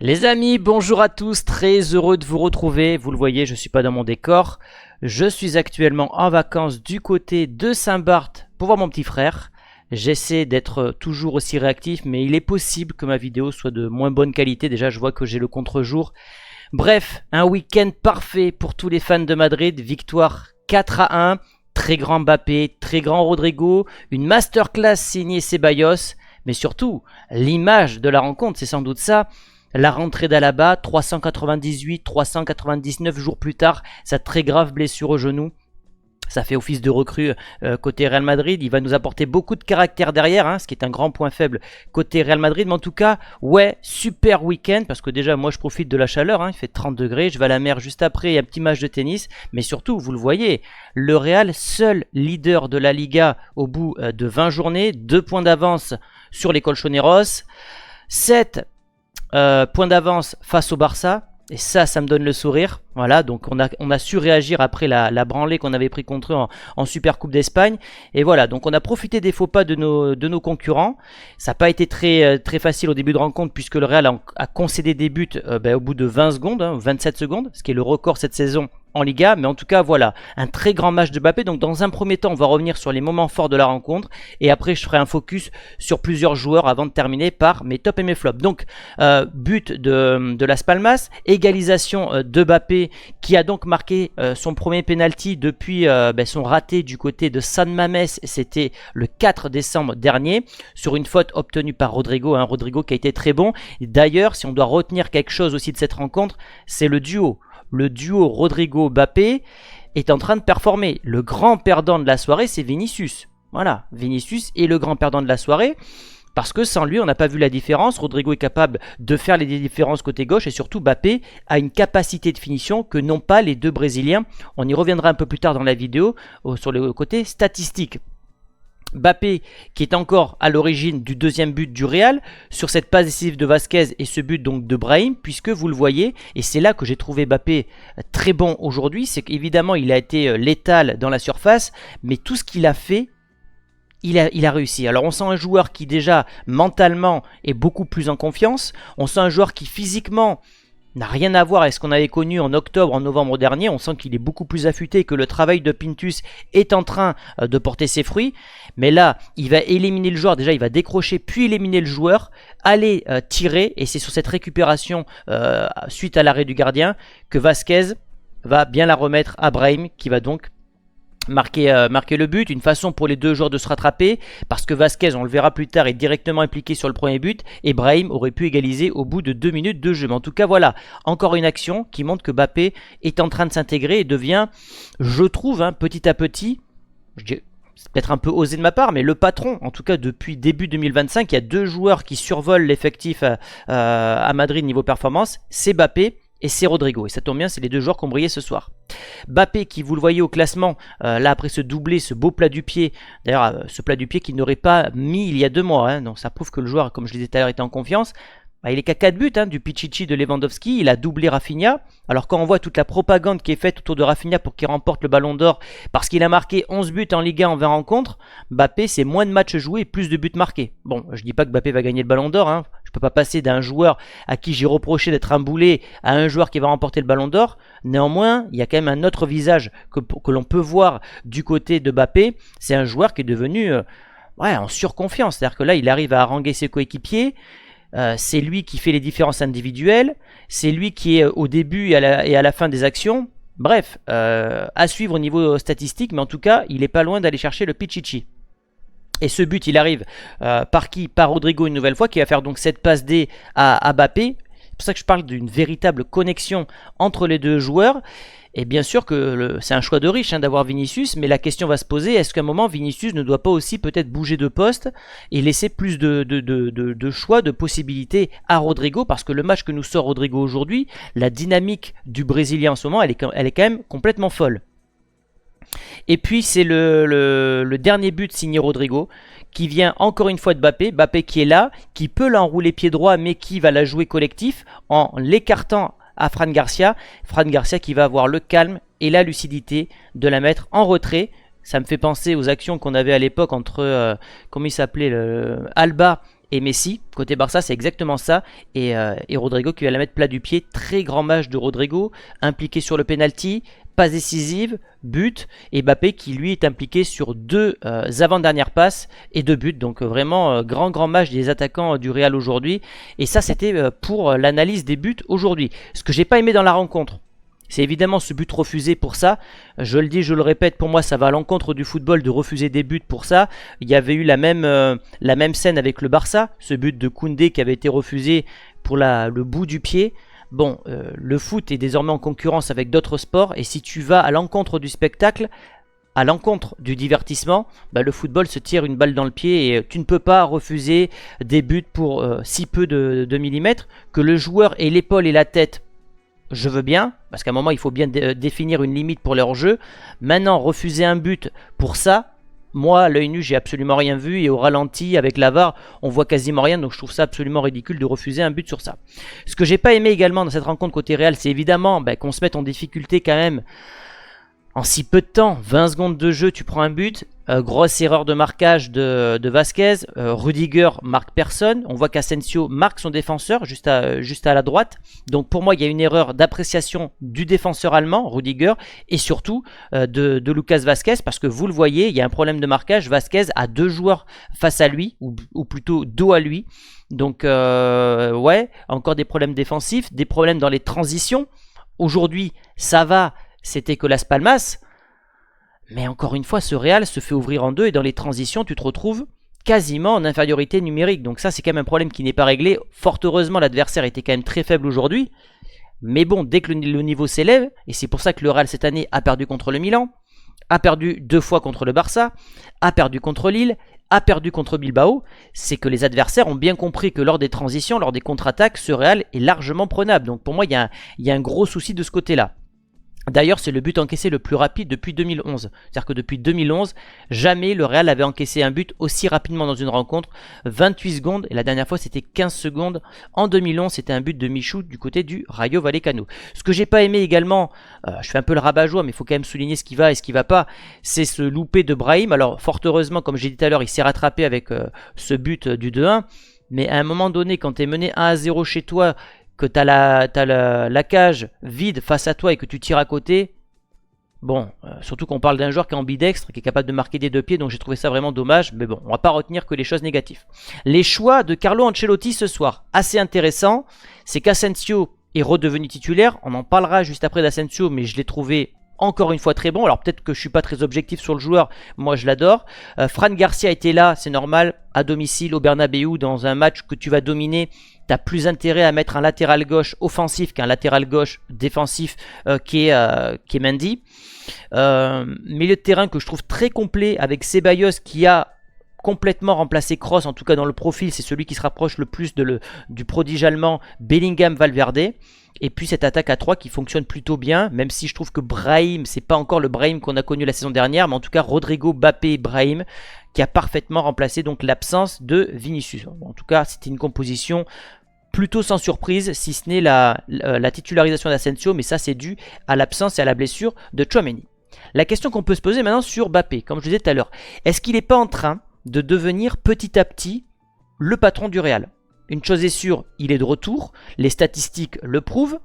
Les amis, bonjour à tous, très heureux de vous retrouver. Vous le voyez, je ne suis pas dans mon décor. Je suis actuellement en vacances du côté de Saint-Barth pour voir mon petit frère. J'essaie d'être toujours aussi réactif, mais il est possible que ma vidéo soit de moins bonne qualité. Déjà, je vois que j'ai le contre-jour. Bref, un week-end parfait pour tous les fans de Madrid. Victoire 4-1, très grand Mbappé, très grand Rodrigo, une masterclass signée Ceballos. Mais surtout, l'image de la rencontre, c'est sans doute ça. La rentrée d'Alaba, 398, 399 jours plus tard, sa très grave blessure au genou. Ça fait office de recrue côté Real Madrid. Il va nous apporter beaucoup de caractère derrière, ce qui est un grand point faible côté Real Madrid. Mais en tout cas, ouais, super week-end. Parce que déjà, moi, je profite de la chaleur. Il fait 30 degrés. Je vais à la mer juste après. Il y a un petit match de tennis. Mais surtout, vous le voyez, le Real, seul leader de la Liga au bout de 20 journées. 2 points d'avance sur les Colchoneros. 7 points d'avance face au Barça. Et ça me donne le sourire. Voilà, donc on a su réagir après la branlée qu'on avait pris contre eux en Super Coupe d'Espagne. Et voilà, donc on a profité des faux pas de nos concurrents. Ça n'a pas été très facile au début de rencontre puisque le Real a concédé des buts au bout de 20 secondes, 27 secondes, ce qui est le record cette saison en Liga. Mais en tout cas, voilà, un très grand match de Mbappé. Donc dans un premier temps, on va revenir sur les moments forts de la rencontre. Et après, je ferai un focus sur plusieurs joueurs avant de terminer par mes tops et mes flops. Donc, but de Las Palmas, égalisation de Mbappé qui a donc marqué son premier penalty depuis son raté du côté de San Mamés. C'était le 4 décembre dernier sur une faute obtenue par Rodrigo. Rodrigo qui a été très bon. D'ailleurs, si on doit retenir quelque chose aussi de cette rencontre, c'est le duo. Le duo Rodrigo-Mbappé est en train de performer. Le grand perdant de la soirée, c'est Vinicius. Voilà, Vinicius est le grand perdant de la soirée. Parce que sans lui, on n'a pas vu la différence. Rodrigo est capable de faire les différences côté gauche. Et surtout, Mbappé a une capacité de finition que n'ont pas les deux Brésiliens. On y reviendra un peu plus tard dans la vidéo sur le côté statistique. Mbappé qui est encore à l'origine du deuxième but du Real sur cette passe décisive de Vasquez et ce but donc de Brahim, puisque vous le voyez, et c'est là que j'ai trouvé Mbappé très bon aujourd'hui, c'est qu'évidemment il a été létal dans la surface, mais tout ce qu'il a fait, il a réussi. Alors on sent un joueur qui déjà mentalement est beaucoup plus en confiance, on sent un joueur qui physiquement n'a rien à voir avec ce qu'on avait connu en octobre, en novembre dernier. On sent qu'il est beaucoup plus affûté, que le travail de Pintus est en train de porter ses fruits. Mais là, il va éliminer le joueur. Déjà, il va décrocher, puis éliminer le joueur, aller tirer. Et c'est sur cette récupération, suite à l'arrêt du gardien, que Vasquez va bien la remettre à Brahim, qui va donc marquer le but, une façon pour les deux joueurs de se rattraper, parce que Vasquez, on le verra plus tard, est directement impliqué sur le premier but, et Brahim aurait pu égaliser au bout de 2 minutes de jeu. Mais en tout cas, voilà, encore une action qui montre que Mbappé est en train de s'intégrer et devient, je trouve, petit à petit, c'est peut-être un peu osé de ma part, mais le patron, en tout cas depuis début 2025, il y a 2 joueurs qui survolent l'effectif à Madrid niveau performance, c'est Mbappé et c'est Rodrigo. Et ça tombe bien, c'est les 2 joueurs qui ont brillé ce soir. Mbappé qui, vous le voyez au classement, là après ce doublé, ce beau plat du pied, d'ailleurs ce plat du pied qu'il n'aurait pas mis il y a 2 mois, donc ça prouve que le joueur, comme je le disais tout à l'heure, était en confiance. Il est qu'à 4 buts du Pichichi de Lewandowski, il a doublé Rafinha. Alors quand on voit toute la propagande qui est faite autour de Rafinha pour qu'il remporte le ballon d'or, parce qu'il a marqué 11 buts en Ligue 1 en 20 rencontres, Mbappé c'est moins de matchs joués et plus de buts marqués. Bon, je dis pas que Mbappé va gagner le ballon d'or, je peux pas passer d'un joueur à qui j'ai reproché d'être un boulet à un joueur qui va remporter le ballon d'or. Néanmoins, il y a quand même un autre visage que l'on peut voir du côté de Mbappé, c'est un joueur qui est devenu en surconfiance, c'est-à-dire que là il arrive à haranguer ses coéquipiers. C'est lui qui fait les différences individuelles, c'est lui qui est au début et à la fin des actions. Bref, à suivre au niveau statistique, mais en tout cas, il n'est pas loin d'aller chercher le Pichichi. Et ce but, il arrive par qui? Par Rodrigo une nouvelle fois, qui va faire donc cette passe D à Mbappé. C'est pour ça que je parle d'une véritable connexion entre les 2 joueurs. Et bien sûr que c'est un choix de riche d'avoir Vinicius, mais la question va se poser, est-ce qu'à un moment Vinicius ne doit pas aussi peut-être bouger de poste et laisser plus de choix, de possibilités à Rodrigo, parce que le match que nous sort Rodrigo aujourd'hui, la dynamique du Brésilien en ce moment, elle est quand même complètement folle. Et puis c'est le dernier but signé Rodrigo, qui vient encore une fois de Mbappé, Mbappé qui est là, qui peut l'enrouler pied droit, mais qui va la jouer collectif en l'écartant à Fran Garcia qui va avoir le calme et la lucidité de la mettre en retrait. Ça me fait penser aux actions qu'on avait à l'époque entre, comment il s'appelait, Alba et Messi. Côté Barça, c'est exactement ça. Et Rodrigo qui va la mettre plat du pied. Très grand match de Rodrigo, impliqué sur le penalty, passe décisive, but. Et Mbappé qui lui est impliqué sur 2 avant-dernières passes et 2 buts. Donc vraiment grand match des attaquants du Real aujourd'hui. Et ça c'était pour l'analyse des buts aujourd'hui. Ce que j'ai pas aimé dans la rencontre, c'est évidemment ce but refusé pour ça. Je le dis, je le répète, pour moi ça va à l'encontre du football de refuser des buts pour ça. Il y avait eu la même scène avec le Barça, ce but de Koundé qui avait été refusé pour le bout du pied. Bon, le foot est désormais en concurrence avec d'autres sports et si tu vas à l'encontre du spectacle, à l'encontre du divertissement, le football se tire une balle dans le pied et tu ne peux pas refuser des buts pour si peu de millimètres. Que le joueur ait l'épaule et la tête, je veux bien, parce qu'à un moment il faut bien définir une limite pour leur jeu. Maintenant, refuser un but pour ça, moi, à l'œil nu, j'ai absolument rien vu, et au ralenti, avec la VAR, on voit quasiment rien, donc je trouve ça absolument ridicule de refuser un but sur ça. Ce que j'ai pas aimé également dans cette rencontre côté Real, c'est évidemment qu'on se mette en difficulté quand même. En si peu de temps, 20 secondes de jeu, tu prends un but. Grosse erreur de marquage de Vasquez. Rudiger marque personne. On voit qu'Asensio marque son défenseur juste à la droite. Donc pour moi, il y a une erreur d'appréciation du défenseur allemand, Rudiger, et surtout de Lucas Vasquez, parce que vous le voyez, il y a un problème de marquage. Vasquez a 2 joueurs face à lui, ou plutôt dos à lui. Donc ouais, encore des problèmes défensifs, des problèmes dans les transitions. Aujourd'hui, ça va. C'était que Las Palmas, mais encore une fois, ce Real se fait ouvrir en 2 et dans les transitions, tu te retrouves quasiment en infériorité numérique. Donc ça, c'est quand même un problème qui n'est pas réglé. Fort heureusement, l'adversaire était quand même très faible aujourd'hui. Mais bon, dès que le niveau s'élève, et c'est pour ça que le Real cette année a perdu contre le Milan, a perdu 2 fois contre le Barça, a perdu contre Lille, a perdu contre Bilbao, c'est que les adversaires ont bien compris que lors des transitions, lors des contre-attaques, ce Real est largement prenable. Donc pour moi, il y a un gros souci de ce côté-là. D'ailleurs, c'est le but encaissé le plus rapide depuis 2011. C'est-à-dire que depuis 2011, jamais le Real avait encaissé un but aussi rapidement dans une rencontre. 28 secondes, et la dernière fois c'était 15 secondes. En 2011, c'était un but de Michou du côté du Rayo Vallecano. Ce que j'ai pas aimé également, je fais un peu le rabat-joie, mais il faut quand même souligner ce qui va et ce qui va pas, c'est ce loupé de Brahim. Alors, fort heureusement, comme j'ai dit tout à l'heure, il s'est rattrapé avec ce but du 2-1. Mais à un moment donné, quand tu es mené 1-0 chez toi, que tu as la cage vide face à toi et que tu tires à côté, bon, surtout qu'on parle d'un joueur qui est ambidextre, qui est capable de marquer des 2 pieds, donc j'ai trouvé ça vraiment dommage, mais bon, on va pas retenir que les choses négatives. Les choix de Carlo Ancelotti ce soir, assez intéressant, c'est qu'Asensio est redevenu titulaire, on en parlera juste après d'Asensio, mais je l'ai trouvé encore une fois très bon. Alors peut-être que je suis pas très objectif sur le joueur, moi je l'adore. Fran Garcia était là, c'est normal, à domicile au Bernabéu, dans un match que tu vas dominer. Tu as plus intérêt à mettre un latéral gauche offensif qu'un latéral gauche défensif qui est Mendy. Milieu de terrain que je trouve très complet avec Ceballos qui a complètement remplacé Kroos, en tout cas dans le profil, c'est celui qui se rapproche le plus du prodige allemand Bellingham-Valverde. Et puis cette attaque à 3 qui fonctionne plutôt bien, même si je trouve que Brahim, c'est pas encore le Brahim qu'on a connu la saison dernière, mais en tout cas Rodrigo, Mbappé et Brahim qui a parfaitement remplacé donc l'absence de Vinicius. En tout cas, c'était une composition plutôt sans surprise, si ce n'est la titularisation d'Asensio, mais ça c'est dû à l'absence et à la blessure de Tchouaméni. La question qu'on peut se poser maintenant sur Mbappé, comme je disais tout à l'heure, est-ce qu'il n'est pas en train de devenir petit à petit le patron du Real? Une chose est sûre, il est de retour, les statistiques le prouvent,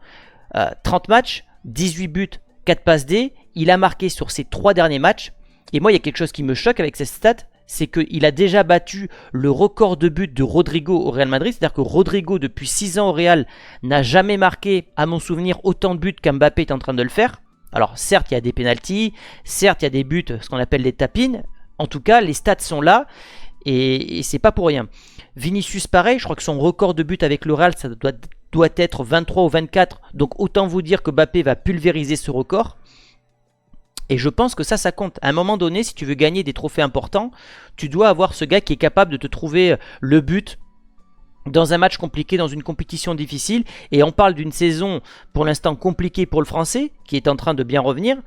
30 matchs, 18 buts, 4 passes D, il a marqué sur ses 3 derniers matchs, et moi il y a quelque chose qui me choque avec ces stats, c'est qu'il a déjà battu le record de buts de Rodrigo au Real Madrid, c'est-à-dire que Rodrigo depuis 6 ans au Real n'a jamais marqué, à mon souvenir, autant de buts qu'Mbappé est en train de le faire. Alors certes il y a des pénaltys, certes il y a des buts, ce qu'on appelle des tapines, en tout cas les stats sont là, et c'est pas pour rien. Vinicius pareil, je crois que son record de buts avec le Real ça doit être 23 ou 24, donc autant vous dire que Mbappé va pulvériser ce record. Et je pense que ça compte. À un moment donné, si tu veux gagner des trophées importants, tu dois avoir ce gars qui est capable de te trouver le but dans un match compliqué, dans une compétition difficile. Et on parle d'une saison pour l'instant compliquée pour le Français, qui est en train de bien revenir.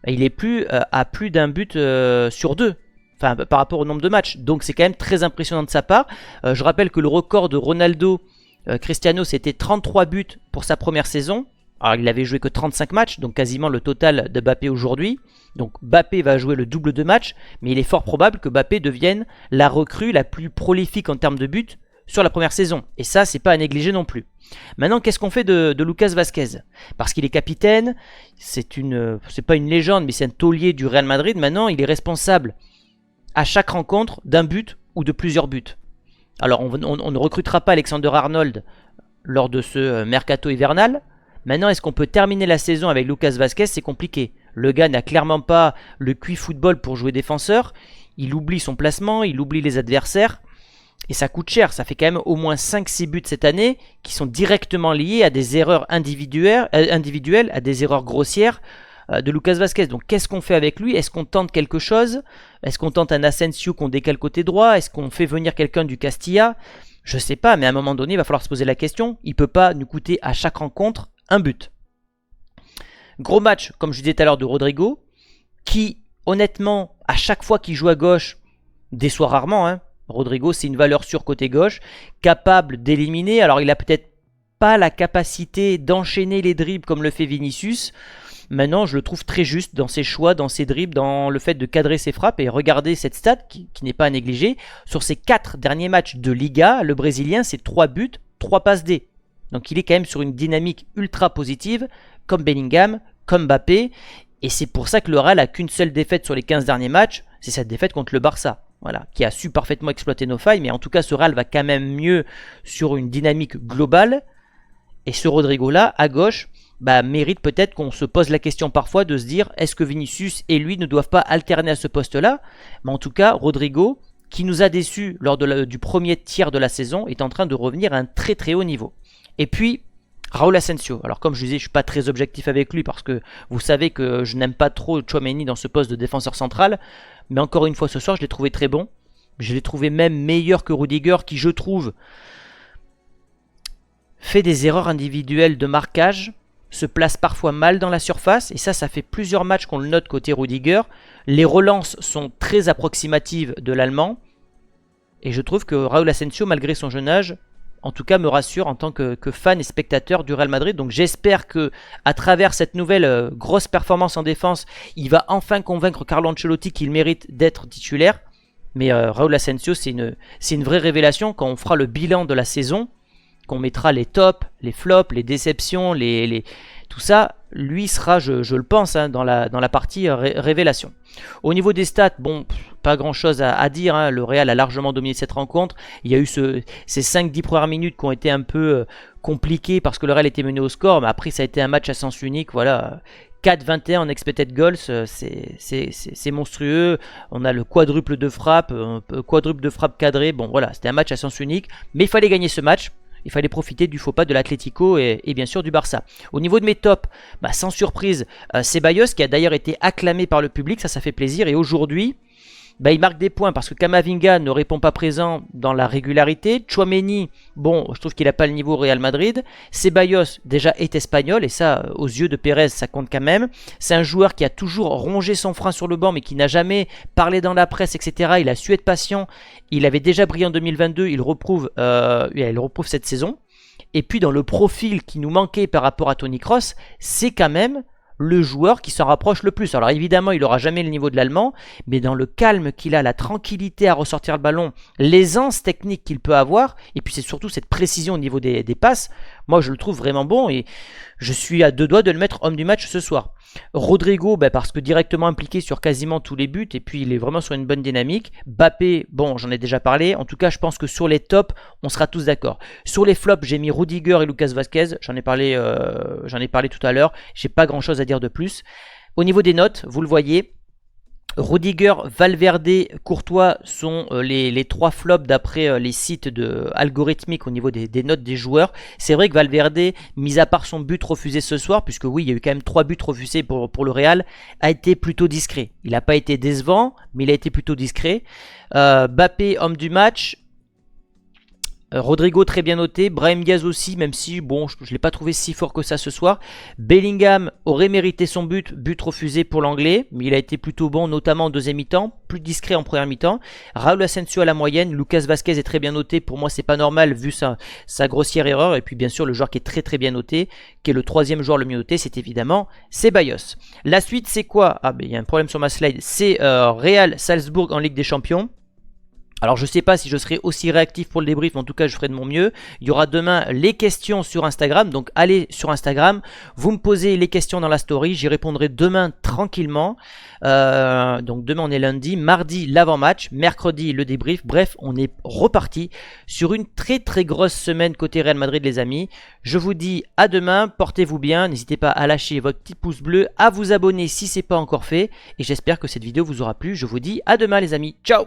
Il est à plus d'un but sur 2. Enfin, par rapport au nombre de matchs. Donc c'est quand même très impressionnant de sa part. Je rappelle que le record de Ronaldo Cristiano, c'était 33 buts pour sa première saison. Alors il avait joué que 35 matchs, donc quasiment le total de Mbappé aujourd'hui. Donc Mbappé va jouer le double de matchs, mais il est fort probable que Mbappé devienne la recrue la plus prolifique en termes de buts sur la première saison. Et ça, c'est pas à négliger non plus. Maintenant, qu'est-ce qu'on fait de Lucas Vazquez? Parce qu'il est capitaine, c'est pas une légende, mais c'est un taulier du Real Madrid. Maintenant, il est responsable à chaque rencontre d'un but ou de plusieurs buts. Alors, on ne recrutera pas Alexander Arnold lors de ce mercato hivernal. Maintenant, est-ce qu'on peut terminer la saison avec Lucas Vazquez? C'est compliqué. Le gars n'a clairement pas le QI football pour jouer défenseur. Il oublie son placement, il oublie les adversaires. Et ça coûte cher. Ça fait quand même au moins 5-6 buts cette année qui sont directement liés à des erreurs individuelles, à des erreurs grossières de Lucas Vazquez. Donc qu'est-ce qu'on fait avec lui? Est-ce qu'on tente quelque chose? Est-ce qu'on tente un Asensio qu'on décale côté droit? Est-ce qu'on fait venir quelqu'un du Castilla? Je sais pas, mais à un moment donné, il va falloir se poser la question. Il peut pas nous coûter à chaque rencontre un but. Gros match, comme je disais tout à l'heure, de Rodrigo, qui, honnêtement, à chaque fois qu'il joue à gauche, déçoit rarement. Hein. Rodrigo, c'est une valeur sûre côté gauche, capable d'éliminer. Alors, il a peut-être pas la capacité d'enchaîner les dribbles comme le fait Vinicius. Maintenant, je le trouve très juste dans ses choix, dans ses dribbles, dans le fait de cadrer ses frappes. Et regardez cette stat qui n'est pas à négliger. Sur ses 4 derniers matchs de Liga, le Brésilien, c'est 3 buts, 3 passes D. Donc il est quand même sur une dynamique ultra positive, comme Bellingham, comme Mbappé. Et c'est pour ça que le Real a qu'une seule défaite sur les 15 derniers matchs. C'est cette défaite contre le Barça. Voilà, qui a su parfaitement exploiter nos failles. Mais en tout cas, ce Real va quand même mieux sur une dynamique globale. Et ce Rodrigo-là, à gauche, mérite peut-être qu'on se pose la question parfois de se dire est-ce que Vinicius et lui ne doivent pas alterner à ce poste-là? Mais en tout cas, Rodrigo, qui nous a déçus lors du premier tiers de la saison, est en train de revenir à un très très haut niveau. Et puis, Raúl Asensio. Alors comme je disais, je ne suis pas très objectif avec lui parce que vous savez que je n'aime pas trop Tchouaméni dans ce poste de défenseur central. Mais encore une fois ce soir, je l'ai trouvé très bon. Je l'ai trouvé même meilleur que Rudiger qui, je trouve, fait des erreurs individuelles de marquage, se place parfois mal dans la surface. Et ça fait plusieurs matchs qu'on le note côté Rudiger. Les relances sont très approximatives de l'Allemand. Et je trouve que Raúl Asensio, malgré son jeune âge, en tout cas me rassure en tant que fan et spectateur du Real Madrid. Donc j'espère que à travers cette nouvelle grosse performance en défense, il va enfin convaincre Carlo Ancelotti qu'il mérite d'être titulaire. Mais Raúl Asensio, c'est une vraie révélation. Quand on fera le bilan de la saison, qu'on mettra les tops, les flops, les déceptions, tout ça, lui sera, je le pense, hein, dans la partie révélation. Au niveau des stats, bon, pas grand chose à dire, hein. Le Real a largement dominé cette rencontre. Il y a eu ces 5-10 premières minutes qui ont été un peu compliquées parce que le Real était mené au score, mais après ça a été un match à sens unique, voilà. 4-21 en expected goals, c'est monstrueux. On a le quadruple de frappe cadré. Bon voilà, c'était un match à sens unique, mais il fallait gagner ce match. Il fallait profiter du faux pas de l'Atlético et bien sûr du Barça. Au niveau de mes tops, sans surprise, Ceballos qui a d'ailleurs été acclamé par le public, ça fait plaisir. Et aujourd'hui, il marque des points parce que Camavinga ne répond pas présent dans la régularité. Tchouaméni, bon, je trouve qu'il n'a pas le niveau Real Madrid. Ceballos, déjà, est espagnol et ça, aux yeux de Pérez, ça compte quand même. C'est un joueur qui a toujours rongé son frein sur le banc mais qui n'a jamais parlé dans la presse, etc. Il a su être patient. Il avait déjà brillé en 2022, il reprouve cette saison. Et puis dans le profil qui nous manquait par rapport à Toni Kroos, c'est quand même le joueur qui s'en rapproche le plus. Alors évidemment, il n'aura jamais le niveau de l'Allemand, mais dans le calme qu'il a, la tranquillité à ressortir le ballon, l'aisance technique qu'il peut avoir, et puis c'est surtout cette précision au niveau des passes, moi je le trouve vraiment bon et je suis à 2 doigts de le mettre homme du match ce soir. Rodrigo, parce que directement impliqué sur quasiment tous les buts, et puis il est vraiment sur une bonne dynamique. Mbappé, bon, j'en ai déjà parlé. En tout cas, je pense que sur les tops, on sera tous d'accord. Sur les flops, j'ai mis Rudiger et Lucas Vazquez. J'en ai parlé tout à l'heure. J'ai pas grand chose à dire de plus. Au niveau des notes, vous le voyez, Rudiger, Valverde, Courtois sont les 3 flops d'après les sites algorithmiques au niveau des notes des joueurs. C'est vrai que Valverde, mis à part son but refusé ce soir, puisque oui, il y a eu quand même 3 buts refusés pour le Real, a été plutôt discret. Il n'a pas été décevant, mais il a été plutôt discret. Mbappé, homme du match. Rodrigo très bien noté, Brahim Diaz aussi, même si bon, je ne l'ai pas trouvé si fort que ça ce soir. Bellingham aurait mérité son but refusé pour l'anglais, mais il a été plutôt bon, notamment en deuxième mi-temps, plus discret en première mi-temps. Raúl Asensio à la moyenne, Lucas Vazquez est très bien noté, pour moi c'est pas normal vu sa grossière erreur, et puis bien sûr le joueur qui est très très bien noté, qui est le 3e joueur le mieux noté, c'est évidemment Ceballos. La suite c'est quoi? Il y a un problème sur ma slide, c'est Real Salzbourg en Ligue des Champions. Alors je sais pas si je serai aussi réactif pour le débrief, mais en tout cas je ferai de mon mieux. Il y aura demain les questions sur Instagram, donc allez sur Instagram, vous me posez les questions dans la story, j'y répondrai demain tranquillement. Donc demain on est lundi, mardi l'avant-match, mercredi le débrief, bref on est reparti sur une très très grosse semaine côté Real Madrid les amis. Je vous dis à demain, portez-vous bien, n'hésitez pas à lâcher votre petit pouce bleu, à vous abonner si ce n'est pas encore fait, et j'espère que cette vidéo vous aura plu. Je vous dis à demain les amis, ciao.